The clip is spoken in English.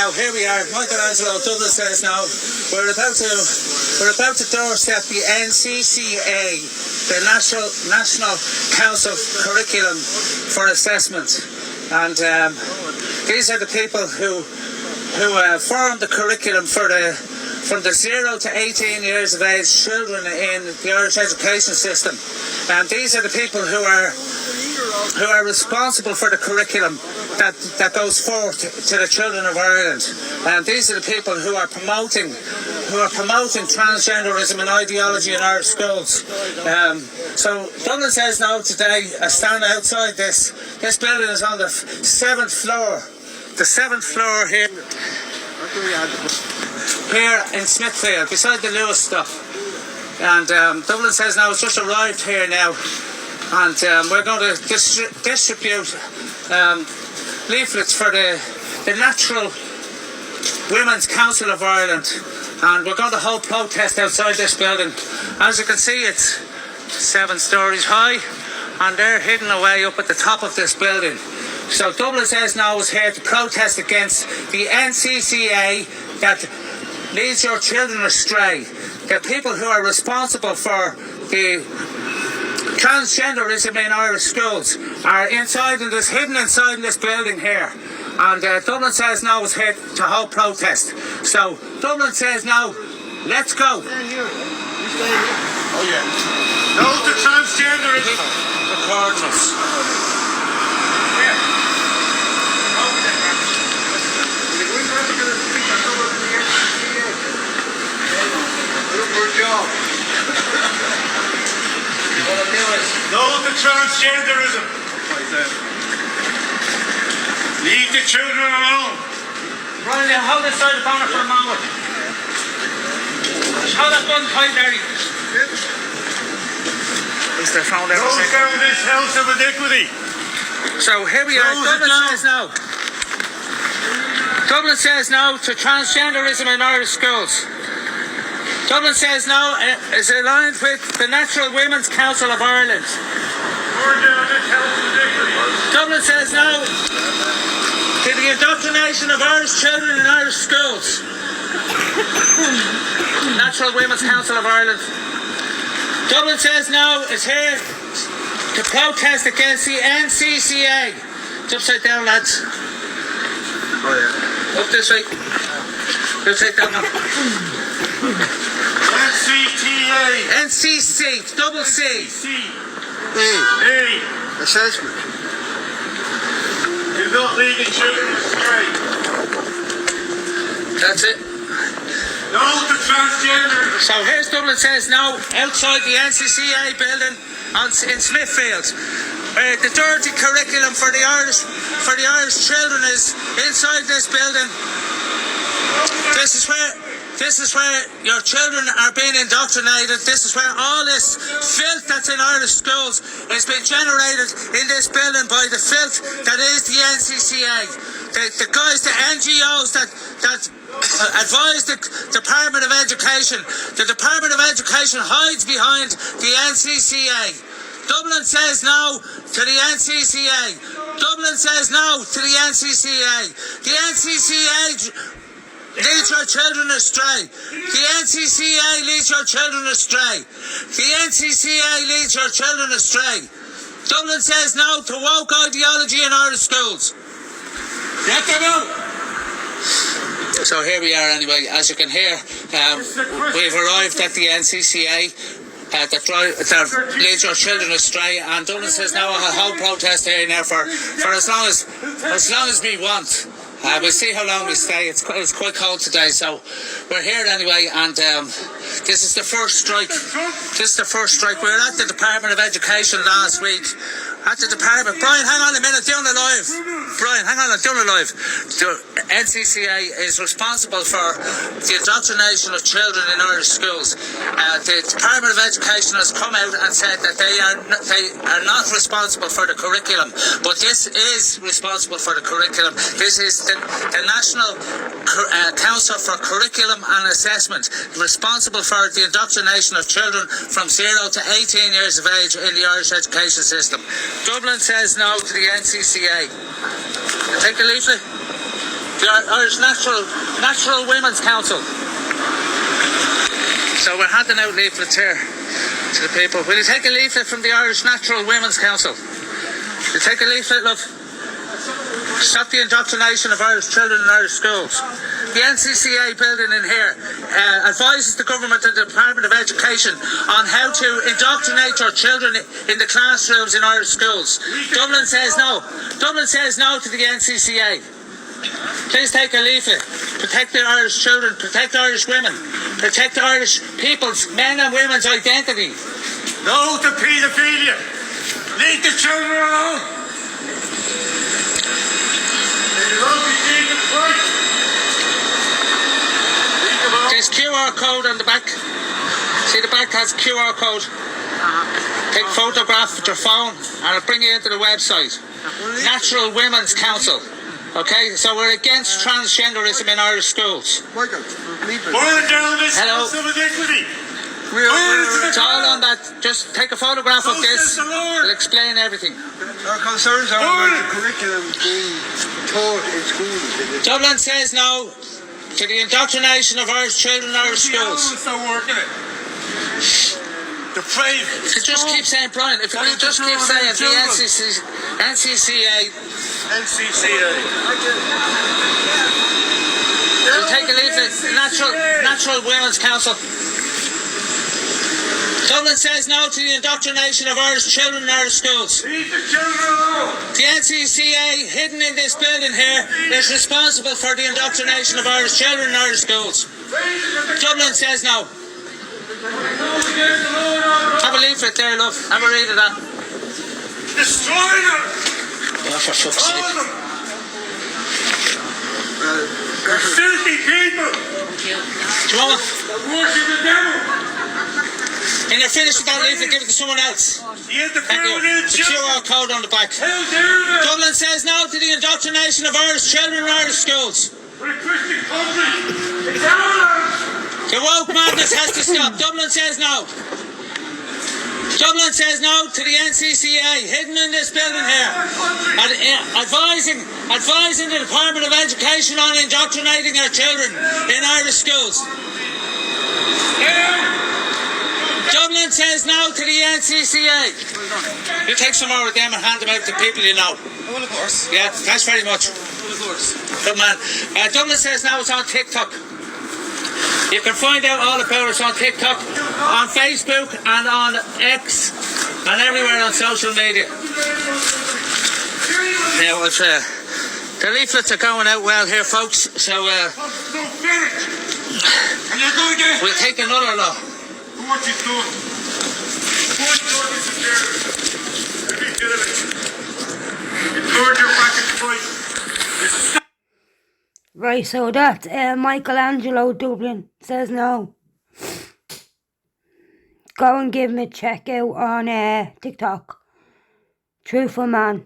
now, here we are, Michelangelo, Dublin says now, we're about to doorstep the NCCA, the National Council Curriculum for Assessment, and these are the people who formed the curriculum for from the 0 to 18 years of age children in the Irish education system, and these are the people who are responsible for the curriculum that goes forth to the children of Ireland. And these are the people who are promoting transgenderism and ideology in our schools. So Dublin Says No today, I stand outside this building is on the 7th floor. The 7th floor here in Smithfield, beside the Lewis stop. And Dublin Says No has just arrived here now, and we're going to distribute leaflets for the Natural Women's Council of Ireland, and we're going to hold protest outside this building. As you can see, it's 7 stories high, and they're hidden away up at the top of this building. So Dublin Says No is here to protest against the NCCA that leads your children astray. The people who are responsible for the transgenderism in Irish schools are hidden inside in this building here. And Dublin Says No is here to hold protest. So Dublin Says No, let's go. Oh yeah. No to transgenderism. The coordinates. No to transgenderism. Leave the children alone. Brian, hold this side of the corner for a moment. Just hold that button tight there. Is there found out? Close down this house of iniquity. So here we are. Dublin Says No. Dublin Says No to transgenderism in Irish schools. Dublin Says No is aligned with the Natural Women's Council of Ireland. Dublin Says No to the indoctrination of Irish children in Irish schools. Natural Women's Council of Ireland. Dublin Says No is here to protest against the NCCA. It's upside down, lads. Oh yeah. Up this way. Upside down now. NCC, double C. Assessment. You're not leading children astray. That's it. No to transgender. So here's Dublin Says No outside the NCCA building in Smithfield. The dirty curriculum for the Irish children is inside this building. This is where your children are being indoctrinated. This is where all this filth that's in Irish schools is being generated in this building by the filth that is the NCCA. The guys, the NGOs that advise the Department of Education. The Department of Education hides behind the NCCA. Dublin Says No to the NCCA. Dublin Says No to the NCCA. The NCCA leads your children astray. The NCCA leads your children astray. The NCCA leads your children astray. Dublin Says No to woke ideology in Irish schools. Get them out! So here we are anyway. As you can hear, we've arrived at the NCCA. That leads your children astray, and Dublin Says No a whole protest here now for as long as we want. We'll see how long we stay. It's quite cold today, so we're here anyway, and this is the first strike. We were at the Department of Education last week. At the department. Brian, hang on a minute, doing it live. Brian, hang on, doing it live. The NCCA is responsible for the indoctrination of children in Irish schools. The Department of Education has come out and said that they are not responsible for the curriculum, but this is responsible for the curriculum. This is the National Council for Curriculum and Assessment, responsible for the indoctrination of children from 0 to 18 years of age in the Irish education system. Dublin Says No to the NCCA. Take a leaflet. The Irish Natural Women's Council. So we're handing out leaflets here to the people. Will you take a leaflet from the Irish Natural Women's Council? You take a leaflet, love. Stop the indoctrination of Irish children in Irish schools. The NCCA building in here advises the government and the Department of Education on how to indoctrinate your children in the classrooms in Irish schools. Dublin says no. Dublin says no to the NCCA. Please take a leaflet. Protect the Irish children, protect Irish women, protect Irish people's, men and women's identity. No to paedophilia. Leave the children alone. There's QR code on the back. See, the back has QR code. Take a photograph with your phone and it'll bring you into the website. Natural Women's Council. Okay, so we're against transgenderism in Irish schools. Hello. It's all on that. Just take a photograph of this. It'll explain everything. Our concerns are about the curriculum being taught in schools. Dublin says no to the indoctrination of Irish children in Irish schools. Depraved. Just keep saying, Brian, if you can just keep saying the NCCA. We'll take a leaflet. Natural Women's Council. Dublin says no to the indoctrination of Irish children in Irish schools. Leave the children alone. The NCCA, hidden in this building here, is responsible for the indoctrination of Irish children in Irish schools. Dublin says no. Have a leaflet there, love. Have a read of that. Destroy them. Oh, for fuck's sake. All of them. They're filthy people. Do you want one? Worship the devil. When you're finished with that leaflet, give it to someone else. You Thank you. The QR code on the back. How dare you? Dublin says no to the indoctrination of Irish children in Irish schools. We're a Christian country. It's ours. The woke madness has to stop. Dublin says no. Dublin says no to the NCCA, hidden in this building here, and advising the Department of Education on indoctrinating our children in Irish schools. Dublin says no to the NCCA. You take some more of them and hand them out to people you know. Well, of course. Yeah, thanks very much. Well, of course. Good man. Dublin says now it's on TikTok. You can find out all about us on TikTok, on Facebook and on X and everywhere on social media. Now, the leaflets are going out well here, folks, so we'll take another look. What you doing? What every bit of it. You turned your back at Christ. Right, so that's Michelangello Dublin says no. Go and give him a check out on TikTok. Truthful man.